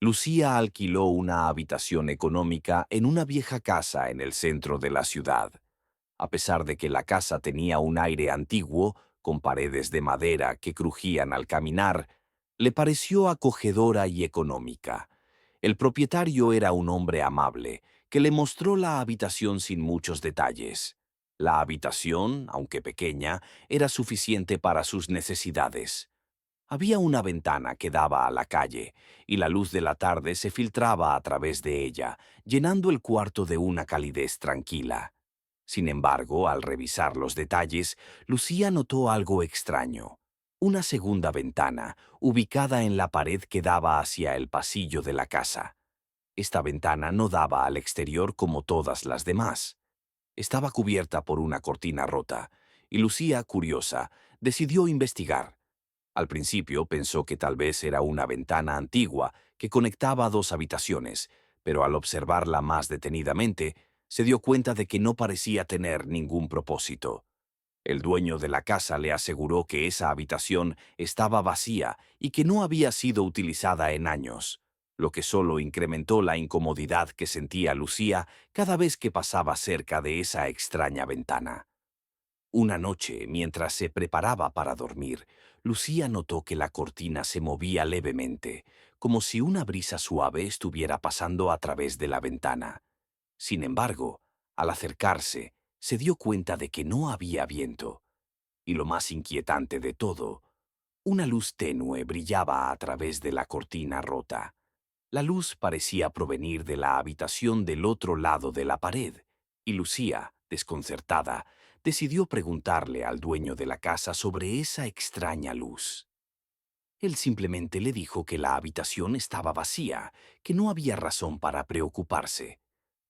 Lucía alquiló una habitación económica en una vieja casa en el centro de la ciudad. A pesar de que la casa tenía un aire antiguo, con paredes de madera que crujían al caminar, le pareció acogedora y económica. El propietario era un hombre amable, que le mostró la habitación sin muchos detalles. La habitación, aunque pequeña, era suficiente para sus necesidades. Había una ventana que daba a la calle, y la luz de la tarde se filtraba a través de ella, llenando el cuarto de una calidez tranquila. Sin embargo, al revisar los detalles, Lucía notó algo extraño. Una segunda ventana, ubicada en la pared que daba hacia el pasillo de la casa. Esta ventana no daba al exterior como todas las demás. Estaba cubierta por una cortina rota, y Lucía, curiosa, decidió investigar. Al principio pensó que tal vez era una ventana antigua que conectaba dos habitaciones, pero al observarla más detenidamente, se dio cuenta de que no parecía tener ningún propósito. El dueño de la casa le aseguró que esa habitación estaba vacía y que no había sido utilizada en años, lo que solo incrementó la incomodidad que sentía Lucía cada vez que pasaba cerca de esa extraña ventana. Una noche, mientras se preparaba para dormir, Lucía notó que la cortina se movía levemente, como si una brisa suave estuviera pasando a través de la ventana. Sin embargo, al acercarse, se dio cuenta de que no había viento. Y lo más inquietante de todo, una luz tenue brillaba a través de la cortina rota. La luz parecía provenir de la habitación del otro lado de la pared, y Lucía, desconcertada, decidió preguntarle al dueño de la casa sobre esa extraña luz. Él simplemente le dijo que la habitación estaba vacía, que no había razón para preocuparse.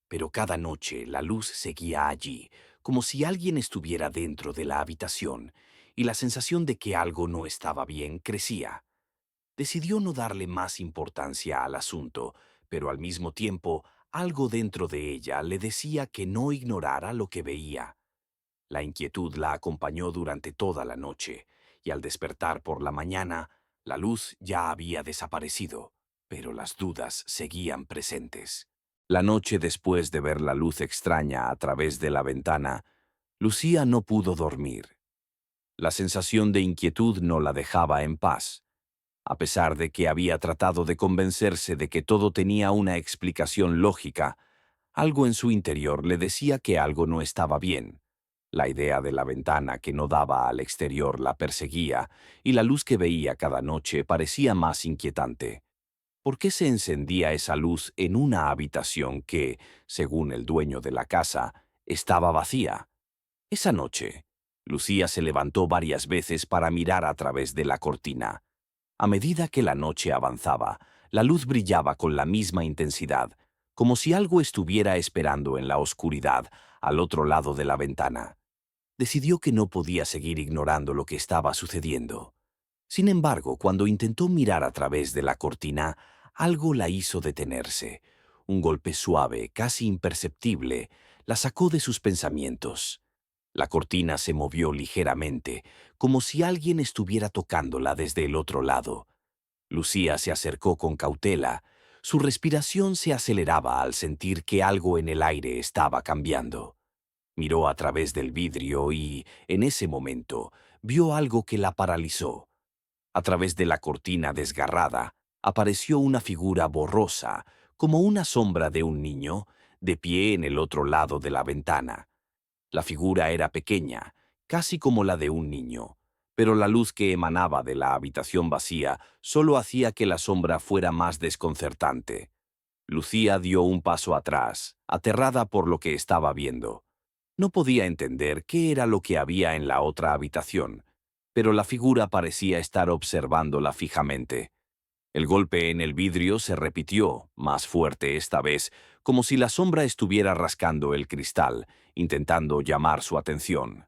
Pero cada noche la luz seguía allí, como si alguien estuviera dentro de la habitación, y la sensación de que algo no estaba bien crecía. Decidió no darle más importancia al asunto, pero al mismo tiempo algo dentro de ella le decía que no ignorara lo que veía. La inquietud la acompañó durante toda la noche, y al despertar por la mañana, la luz ya había desaparecido, pero las dudas seguían presentes. La noche después de ver la luz extraña a través de la ventana, Lucía no pudo dormir. La sensación de inquietud no la dejaba en paz. A pesar de que había tratado de convencerse de que todo tenía una explicación lógica, algo en su interior le decía que algo no estaba bien. La idea de la ventana que no daba al exterior la perseguía, y la luz que veía cada noche parecía más inquietante. ¿Por qué se encendía esa luz en una habitación que, según el dueño de la casa, estaba vacía? Esa noche, Lucía se levantó varias veces para mirar a través de la cortina. A medida que la noche avanzaba, la luz brillaba con la misma intensidad, como si algo estuviera esperando en la oscuridad al otro lado de la ventana. Decidió que no podía seguir ignorando lo que estaba sucediendo. Sin embargo, cuando intentó mirar a través de la cortina, algo la hizo detenerse. Un golpe suave, casi imperceptible, la sacó de sus pensamientos. La cortina se movió ligeramente, como si alguien estuviera tocándola desde el otro lado. Lucía se acercó con cautela. Su respiración se aceleraba al sentir que algo en el aire estaba cambiando. Miró a través del vidrio y, en ese momento, vio algo que la paralizó. A través de la cortina desgarrada, apareció una figura borrosa, como una sombra de un niño, de pie en el otro lado de la ventana. La figura era pequeña, casi como la de un niño, pero la luz que emanaba de la habitación vacía solo hacía que la sombra fuera más desconcertante. Lucía dio un paso atrás, aterrada por lo que estaba viendo. No podía entender qué era lo que había en la otra habitación, pero la figura parecía estar observándola fijamente. El golpe en el vidrio se repitió, más fuerte esta vez, como si la sombra estuviera rascando el cristal, intentando llamar su atención.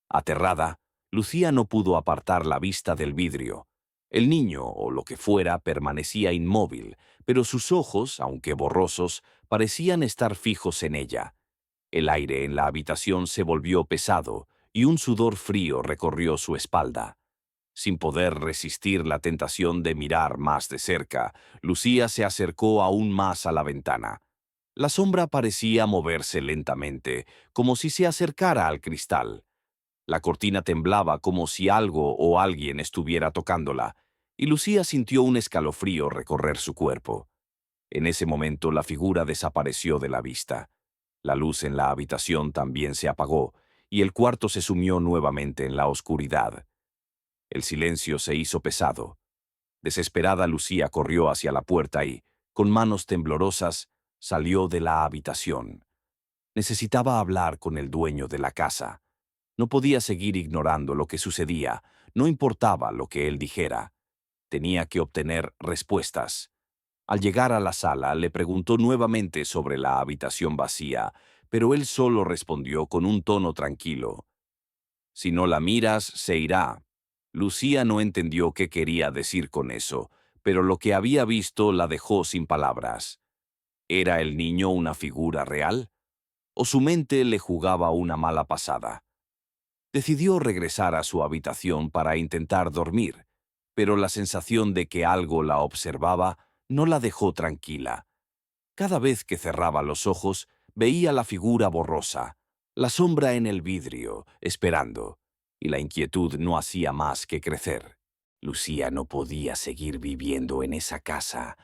Aterrada, Lucía no pudo apartar la vista del vidrio. El niño, o lo que fuera, permanecía inmóvil, pero sus ojos, aunque borrosos, parecían estar fijos en ella. El aire en la habitación se volvió pesado, y un sudor frío recorrió su espalda. Sin poder resistir la tentación de mirar más de cerca, Lucía se acercó aún más a la ventana. La sombra parecía moverse lentamente, como si se acercara al cristal. La cortina temblaba como si algo o alguien estuviera tocándola, y Lucía sintió un escalofrío recorrer su cuerpo. En ese momento la figura desapareció de la vista. La luz en la habitación también se apagó, y el cuarto se sumió nuevamente en la oscuridad. El silencio se hizo pesado. Desesperada, Lucía corrió hacia la puerta y, con manos temblorosas, salió de la habitación. Necesitaba hablar con el dueño de la casa. No podía seguir ignorando lo que sucedía, no importaba lo que él dijera. Tenía que obtener respuestas. Al llegar a la sala, le preguntó nuevamente sobre la habitación vacía, pero él solo respondió con un tono tranquilo. Si no la miras, se irá. Lucía no entendió qué quería decir con eso, pero lo que había visto la dejó sin palabras. ¿Era el niño una figura real? ¿O su mente le jugaba una mala pasada? Decidió regresar a su habitación para intentar dormir, pero la sensación de que algo la observaba no la dejó tranquila. Cada vez que cerraba los ojos, veía la figura borrosa, la sombra en el vidrio, esperando, y la inquietud no hacía más que crecer. Lucía no podía seguir viviendo en esa casa.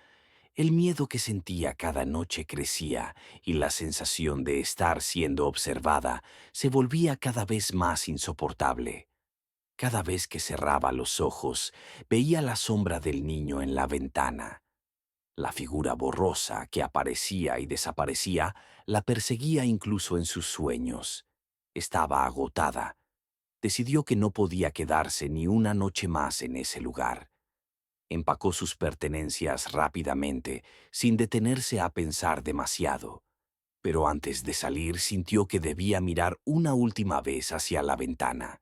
El miedo que sentía cada noche crecía y la sensación de estar siendo observada se volvía cada vez más insoportable. Cada vez que cerraba los ojos, veía la sombra del niño en la ventana. La figura borrosa que aparecía y desaparecía la perseguía incluso en sus sueños. Estaba agotada. Decidió que no podía quedarse ni una noche más en ese lugar. Empacó sus pertenencias rápidamente, sin detenerse a pensar demasiado. Pero antes de salir sintió que debía mirar una última vez hacia la ventana.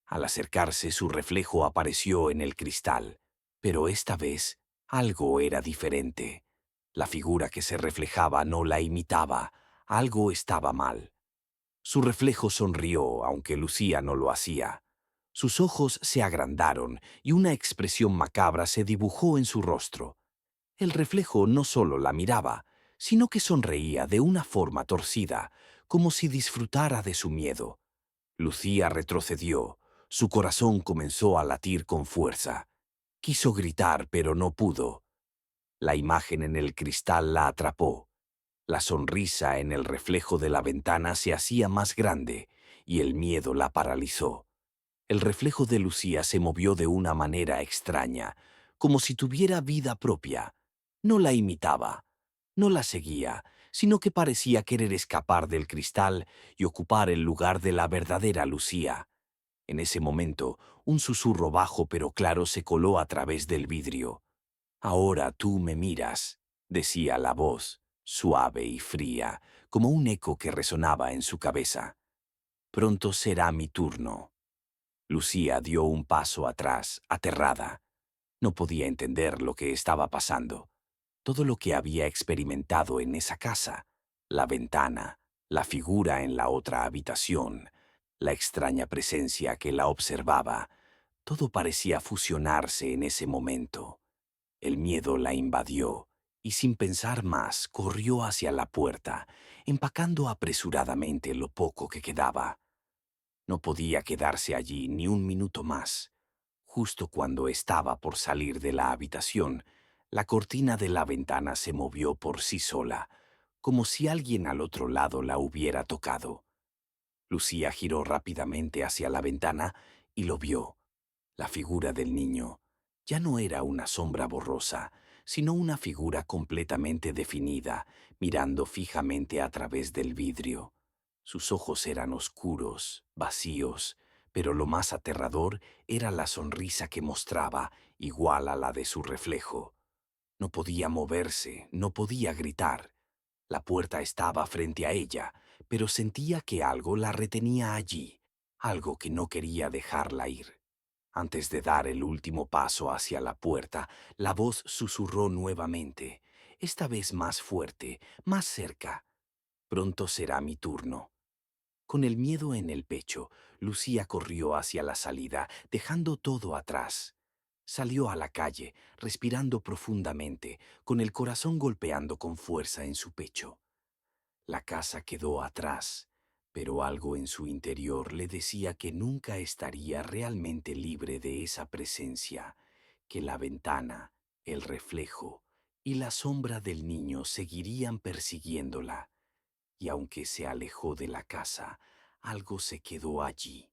Al acercarse, su reflejo apareció en el cristal, pero esta vez algo era diferente. La figura que se reflejaba no la imitaba, algo estaba mal. Su reflejo sonrió, aunque Lucía no lo hacía. Sus ojos se agrandaron y una expresión macabra se dibujó en su rostro. El reflejo no solo la miraba, sino que sonreía de una forma torcida, como si disfrutara de su miedo. Lucía retrocedió. Su corazón comenzó a latir con fuerza. Quiso gritar, pero no pudo. La imagen en el cristal la atrapó. La sonrisa en el reflejo de la ventana se hacía más grande y el miedo la paralizó. El reflejo de Lucía se movió de una manera extraña, como si tuviera vida propia. No la imitaba, no la seguía, sino que parecía querer escapar del cristal y ocupar el lugar de la verdadera Lucía. En ese momento, un susurro bajo pero claro se coló a través del vidrio. «Ahora tú me miras», decía la voz, suave y fría, como un eco que resonaba en su cabeza. «Pronto será mi turno». Lucía dio un paso atrás, aterrada. No podía entender lo que estaba pasando. Todo lo que había experimentado en esa casa, la ventana, la figura en la otra habitación, la extraña presencia que la observaba, todo parecía fusionarse en ese momento. El miedo la invadió y sin pensar más corrió hacia la puerta, empacando apresuradamente lo poco que quedaba. No podía quedarse allí ni un minuto más. Justo cuando estaba por salir de la habitación, la cortina de la ventana se movió por sí sola, como si alguien al otro lado la hubiera tocado. Lucía giró rápidamente hacia la ventana y lo vio. La figura del niño ya no era una sombra borrosa, sino una figura completamente definida, mirando fijamente a través del vidrio. Sus ojos eran oscuros, vacíos, pero lo más aterrador era la sonrisa que mostraba, igual a la de su reflejo. No podía moverse, no podía gritar. La puerta estaba frente a ella, pero sentía que algo la retenía allí, algo que no quería dejarla ir. Antes de dar el último paso hacia la puerta, la voz susurró nuevamente, esta vez más fuerte, más cerca. «Pronto será mi turno». Con el miedo en el pecho, Lucía corrió hacia la salida, dejando todo atrás. Salió a la calle, respirando profundamente, con el corazón golpeando con fuerza en su pecho. La casa quedó atrás, pero algo en su interior le decía que nunca estaría realmente libre de esa presencia, que la ventana, el reflejo y la sombra del niño seguirían persiguiéndola, y aunque se alejó de la casa, algo se quedó allí,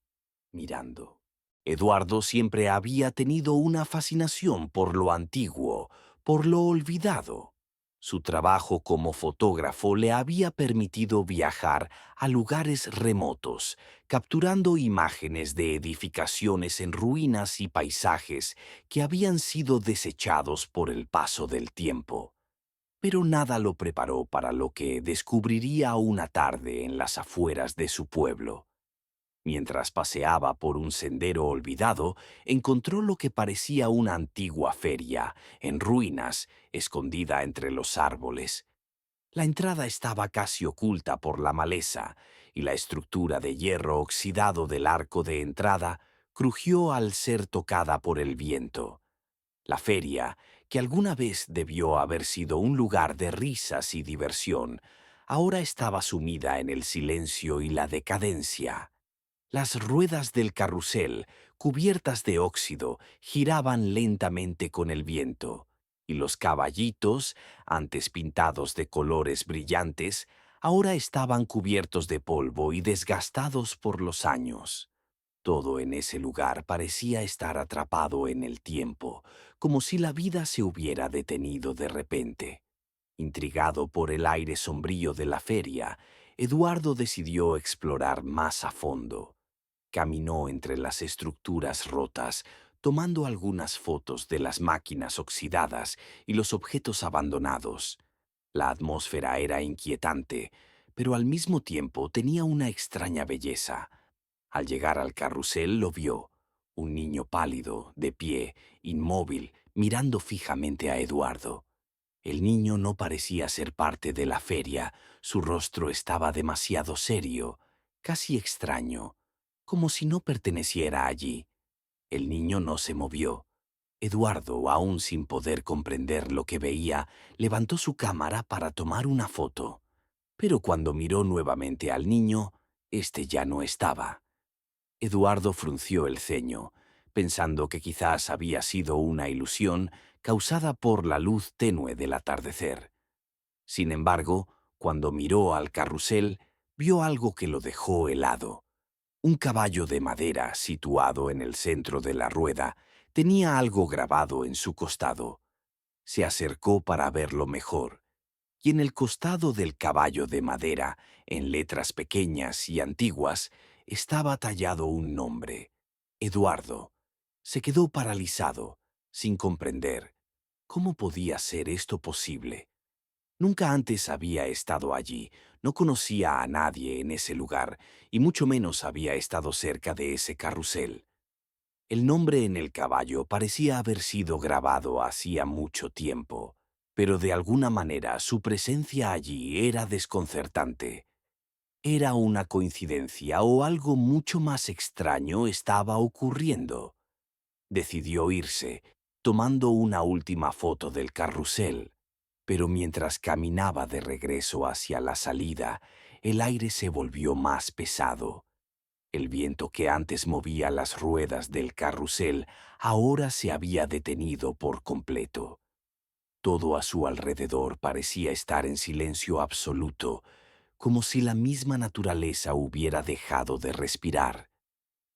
mirando. Eduardo siempre había tenido una fascinación por lo antiguo, por lo olvidado. Su trabajo como fotógrafo le había permitido viajar a lugares remotos, capturando imágenes de edificaciones en ruinas y paisajes que habían sido desechados por el paso del tiempo. Pero nada lo preparó para lo que descubriría una tarde en las afueras de su pueblo. Mientras paseaba por un sendero olvidado, encontró lo que parecía una antigua feria, en ruinas, escondida entre los árboles. La entrada estaba casi oculta por la maleza, y la estructura de hierro oxidado del arco de entrada crujió al ser tocada por el viento. La feria, que alguna vez debió haber sido un lugar de risas y diversión, ahora estaba sumida en el silencio y la decadencia. Las ruedas del carrusel, cubiertas de óxido, giraban lentamente con el viento, y los caballitos, antes pintados de colores brillantes, ahora estaban cubiertos de polvo y desgastados por los años. Todo en ese lugar parecía estar atrapado en el tiempo, como si la vida se hubiera detenido de repente. Intrigado por el aire sombrío de la feria, Eduardo decidió explorar más a fondo. Caminó entre las estructuras rotas, tomando algunas fotos de las máquinas oxidadas y los objetos abandonados. La atmósfera era inquietante, pero al mismo tiempo tenía una extraña belleza. Al llegar al carrusel lo vio, un niño pálido, de pie, inmóvil, mirando fijamente a Eduardo. El niño no parecía ser parte de la feria, su rostro estaba demasiado serio, casi extraño, como si no perteneciera allí. El niño no se movió. Eduardo, aún sin poder comprender lo que veía, levantó su cámara para tomar una foto. Pero cuando miró nuevamente al niño, éste ya no estaba. Eduardo frunció el ceño, pensando que quizás había sido una ilusión causada por la luz tenue del atardecer. Sin embargo, cuando miró al carrusel, vio algo que lo dejó helado. Un caballo de madera situado en el centro de la rueda tenía algo grabado en su costado. Se acercó para verlo mejor, y en el costado del caballo de madera, en letras pequeñas y antiguas, estaba tallado un nombre: Eduardo. Se quedó paralizado, sin comprender. ¿Cómo podía ser esto posible? Nunca antes había estado allí, no conocía a nadie en ese lugar, y mucho menos había estado cerca de ese carrusel. El nombre en el caballo parecía haber sido grabado hacía mucho tiempo, pero de alguna manera su presencia allí era desconcertante. ¿Era una coincidencia o algo mucho más extraño estaba ocurriendo? Decidió irse, tomando una última foto del carrusel. Pero mientras caminaba de regreso hacia la salida, el aire se volvió más pesado. El viento que antes movía las ruedas del carrusel ahora se había detenido por completo. Todo a su alrededor parecía estar en silencio absoluto, como si la misma naturaleza hubiera dejado de respirar.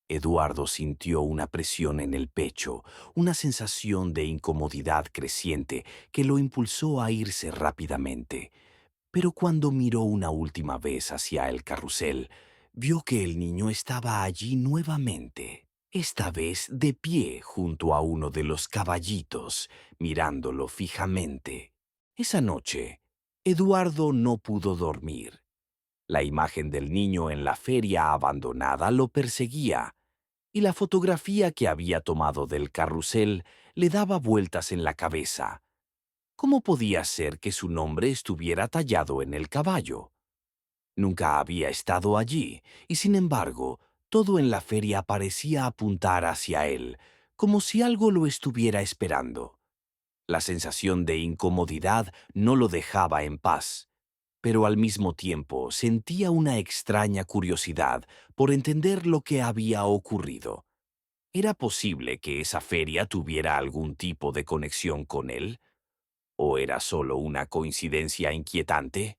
Eduardo sintió una presión en el pecho, una sensación de incomodidad creciente que lo impulsó a irse rápidamente. Pero cuando miró una última vez hacia el carrusel, vio que el niño estaba allí nuevamente, esta vez de pie junto a uno de los caballitos, mirándolo fijamente. Esa noche, Eduardo no pudo dormir. La imagen del niño en la feria abandonada lo perseguía, y la fotografía que había tomado del carrusel le daba vueltas en la cabeza. ¿Cómo podía ser que su nombre estuviera tallado en el caballo? Nunca había estado allí, y sin embargo, todo en la feria parecía apuntar hacia él, como si algo lo estuviera esperando. La sensación de incomodidad no lo dejaba en paz, pero al mismo tiempo sentía una extraña curiosidad por entender lo que había ocurrido. ¿Era posible que esa feria tuviera algún tipo de conexión con él? ¿O era solo una coincidencia inquietante?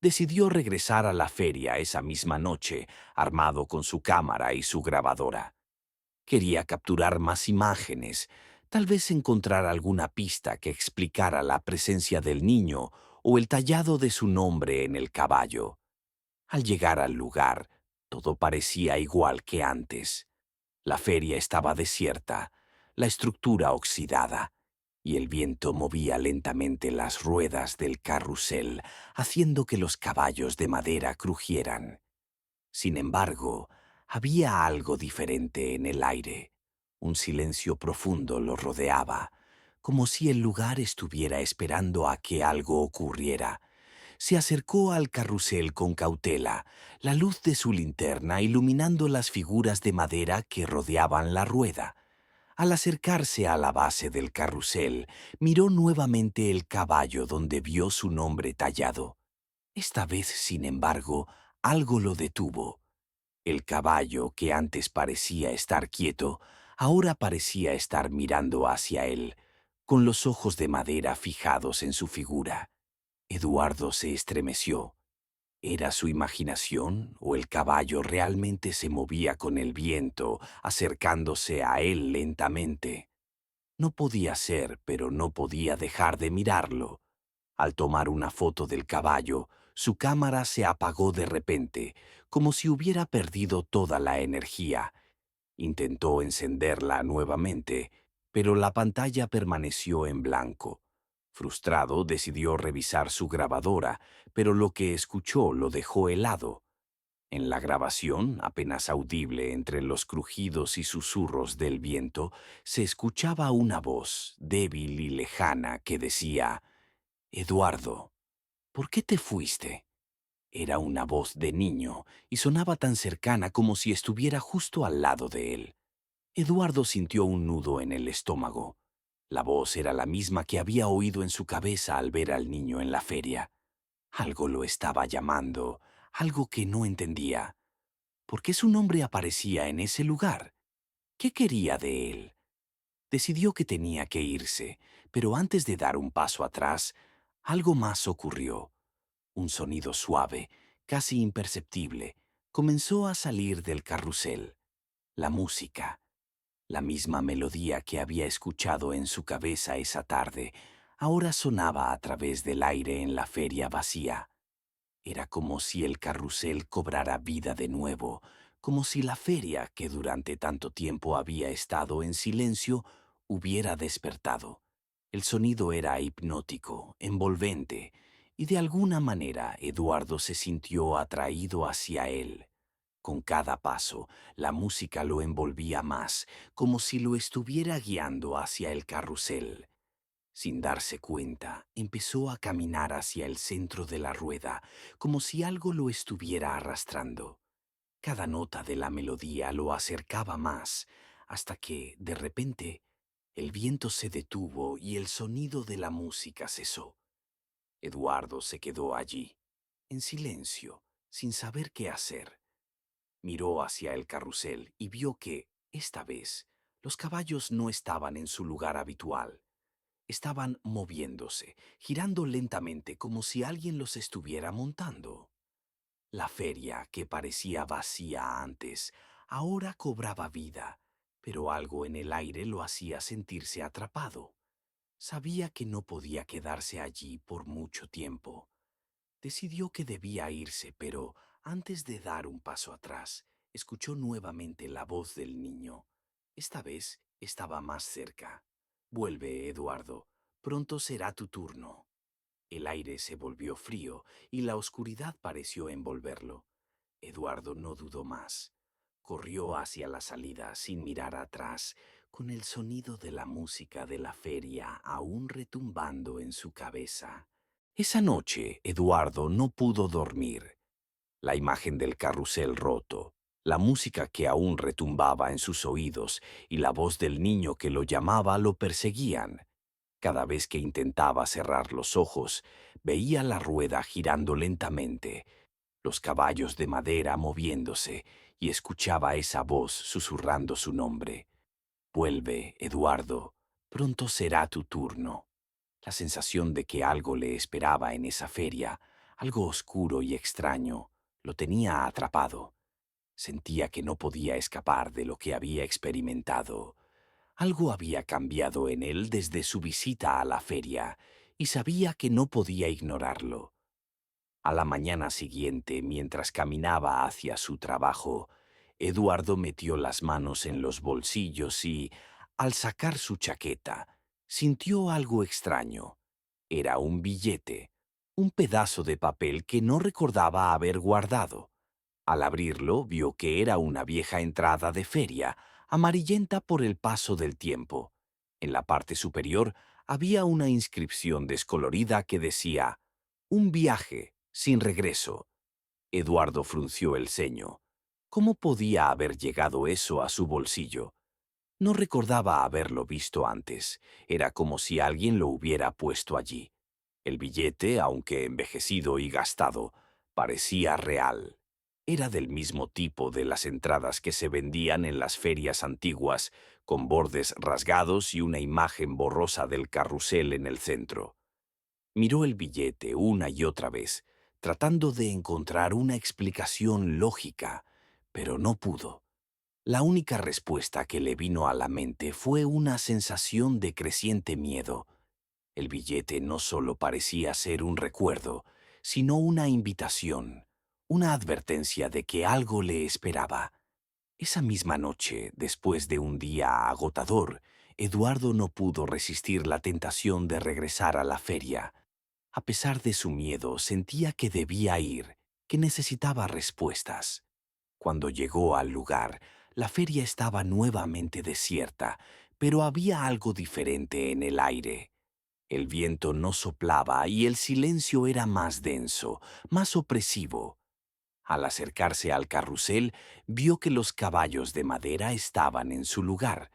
Decidió regresar a la feria esa misma noche, armado con su cámara y su grabadora. Quería capturar más imágenes, tal vez encontrar alguna pista que explicara la presencia del niño o el tallado de su nombre en el caballo. Al llegar al lugar, todo parecía igual que antes. La feria estaba desierta, la estructura oxidada, y el viento movía lentamente las ruedas del carrusel, haciendo que los caballos de madera crujieran. Sin embargo, había algo diferente en el aire. Un silencio profundo lo rodeaba, como si el lugar estuviera esperando a que algo ocurriera. Se acercó al carrusel con cautela, la luz de su linterna iluminando las figuras de madera que rodeaban la rueda. Al acercarse a la base del carrusel, miró nuevamente el caballo donde vio su nombre tallado. Esta vez, sin embargo, algo lo detuvo. El caballo, que antes parecía estar quieto, ahora parecía estar mirando hacia él, con los ojos de madera fijados en su figura. Eduardo se estremeció. ¿Era su imaginación o el caballo realmente se movía con el viento, acercándose a él lentamente? No podía ser, pero no podía dejar de mirarlo. Al tomar una foto del caballo, su cámara se apagó de repente, como si hubiera perdido toda la energía. Intentó encenderla nuevamente, pero la pantalla permaneció en blanco. Frustrado, decidió revisar su grabadora, pero lo que escuchó lo dejó helado. En la grabación, apenas audible entre los crujidos y susurros del viento, se escuchaba una voz, débil y lejana, que decía: «Eduardo, ¿por qué te fuiste?». Era una voz de niño y sonaba tan cercana como si estuviera justo al lado de él. Eduardo sintió un nudo en el estómago. La voz era la misma que había oído en su cabeza al ver al niño en la feria. Algo lo estaba llamando, algo que no entendía. ¿Por qué su nombre aparecía en ese lugar? ¿Qué quería de él? Decidió que tenía que irse, pero antes de dar un paso atrás, algo más ocurrió. Un sonido suave, casi imperceptible, comenzó a salir del carrusel. La música, la misma melodía que había escuchado en su cabeza esa tarde, ahora sonaba a través del aire en la feria vacía. Era como si el carrusel cobrara vida de nuevo, como si la feria, que durante tanto tiempo había estado en silencio, hubiera despertado. El sonido era hipnótico, envolvente, y de alguna manera Eduardo se sintió atraído hacia él. Con cada paso, la música lo envolvía más, como si lo estuviera guiando hacia el carrusel. Sin darse cuenta, empezó a caminar hacia el centro de la rueda, como si algo lo estuviera arrastrando. Cada nota de la melodía lo acercaba más, hasta que, de repente, el viento se detuvo y el sonido de la música cesó. Eduardo se quedó allí, en silencio, sin saber qué hacer. Miró hacia el carrusel y vio que, esta vez, los caballos no estaban en su lugar habitual. Estaban moviéndose, girando lentamente como si alguien los estuviera montando. La feria, que parecía vacía antes, ahora cobraba vida, pero algo en el aire lo hacía sentirse atrapado. Sabía que no podía quedarse allí por mucho tiempo. Decidió que debía irse, pero antes de dar un paso atrás, escuchó nuevamente la voz del niño. Esta vez estaba más cerca. «Vuelve, Eduardo. Pronto será tu turno». El aire se volvió frío y la oscuridad pareció envolverlo. Eduardo no dudó más. Corrió hacia la salida sin mirar atrás, con el sonido de la música de la feria aún retumbando en su cabeza. Esa noche, Eduardo no pudo dormir. La imagen del carrusel roto, la música que aún retumbaba en sus oídos y la voz del niño que lo llamaba lo perseguían. Cada vez que intentaba cerrar los ojos, veía la rueda girando lentamente, los caballos de madera moviéndose, y escuchaba esa voz susurrando su nombre. Vuelve, Eduardo, pronto será tu turno. La sensación de que algo le esperaba en esa feria, algo oscuro y extraño, lo tenía atrapado. Sentía que no podía escapar de lo que había experimentado. Algo había cambiado en él desde su visita a la feria, y sabía que no podía ignorarlo. A la mañana siguiente, mientras caminaba hacia su trabajo, Eduardo metió las manos en los bolsillos y, al sacar su chaqueta, sintió algo extraño. Era un billete, un pedazo de papel que no recordaba haber guardado. Al abrirlo, vio que era una vieja entrada de feria, amarillenta por el paso del tiempo. En la parte superior había una inscripción descolorida que decía: «Un viaje, sin regreso». Eduardo frunció el ceño. ¿Cómo podía haber llegado eso a su bolsillo? No recordaba haberlo visto antes. Era como si alguien lo hubiera puesto allí. El billete, aunque envejecido y gastado, parecía real. Era del mismo tipo de las entradas que se vendían en las ferias antiguas, con bordes rasgados y una imagen borrosa del carrusel en el centro. Miró el billete una y otra vez, tratando de encontrar una explicación lógica, pero no pudo. La única respuesta que le vino a la mente fue una sensación de creciente miedo. El billete no solo parecía ser un recuerdo, sino una invitación, una advertencia de que algo le esperaba. Esa misma noche, después de un día agotador, Eduardo no pudo resistir la tentación de regresar a la feria. A pesar de su miedo, sentía que debía ir, que necesitaba respuestas. Cuando llegó al lugar, la feria estaba nuevamente desierta, pero había algo diferente en el aire. El viento no soplaba y el silencio era más denso, más opresivo. Al acercarse al carrusel, vio que los caballos de madera estaban en su lugar,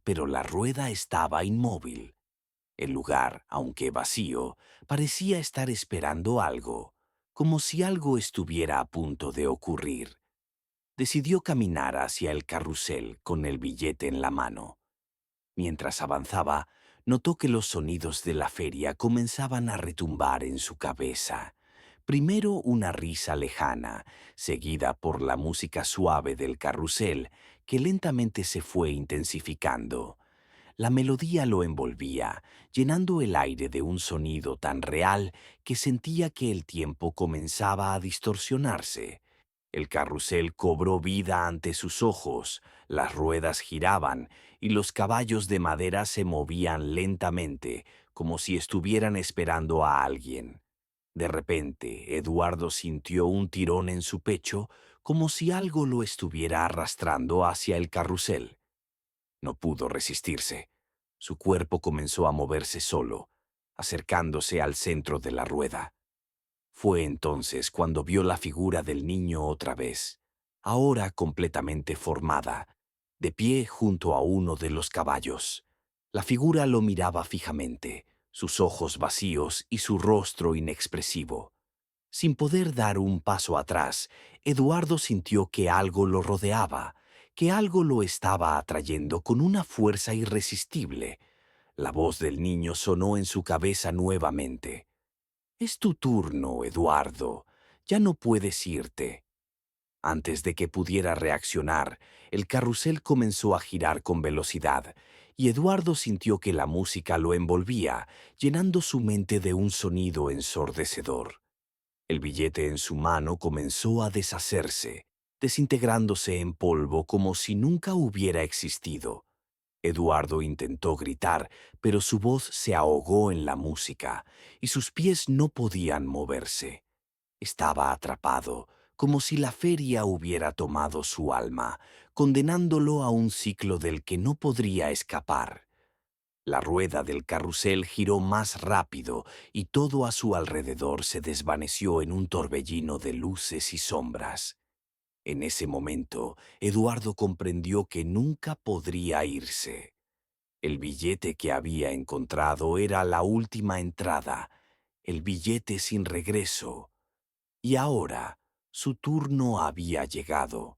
pero la rueda estaba inmóvil. El lugar, aunque vacío, parecía estar esperando algo, como si algo estuviera a punto de ocurrir. Decidió caminar hacia el carrusel con el billete en la mano. Mientras avanzaba, notó que los sonidos de la feria comenzaban a retumbar en su cabeza. Primero una risa lejana, seguida por la música suave del carrusel, que lentamente se fue intensificando. La melodía lo envolvía, llenando el aire de un sonido tan real que sentía que el tiempo comenzaba a distorsionarse. El carrusel cobró vida ante sus ojos, las ruedas giraban y los caballos de madera se movían lentamente, como si estuvieran esperando a alguien. De repente, Eduardo sintió un tirón en su pecho, como si algo lo estuviera arrastrando hacia el carrusel. No pudo resistirse. Su cuerpo comenzó a moverse solo, acercándose al centro de la rueda. Fue entonces cuando vio la figura del niño otra vez, ahora completamente formada, de pie junto a uno de los caballos. La figura lo miraba fijamente, sus ojos vacíos y su rostro inexpresivo. Sin poder dar un paso atrás, Eduardo sintió que algo lo rodeaba, que algo lo estaba atrayendo con una fuerza irresistible. La voz del niño sonó en su cabeza nuevamente. «Es tu turno, Eduardo. Ya no puedes irte». Antes de que pudiera reaccionar, el carrusel comenzó a girar con velocidad, y Eduardo sintió que la música lo envolvía, llenando su mente de un sonido ensordecedor. El billete en su mano comenzó a deshacerse, desintegrándose en polvo como si nunca hubiera existido. Eduardo intentó gritar, pero su voz se ahogó en la música, y sus pies no podían moverse. Estaba atrapado, como si la feria hubiera tomado su alma, condenándolo a un ciclo del que no podría escapar. La rueda del carrusel giró más rápido y todo a su alrededor se desvaneció en un torbellino de luces y sombras. En ese momento, Eduardo comprendió que nunca podría irse. El billete que había encontrado era la última entrada, el billete sin regreso. Y ahora, su turno había llegado.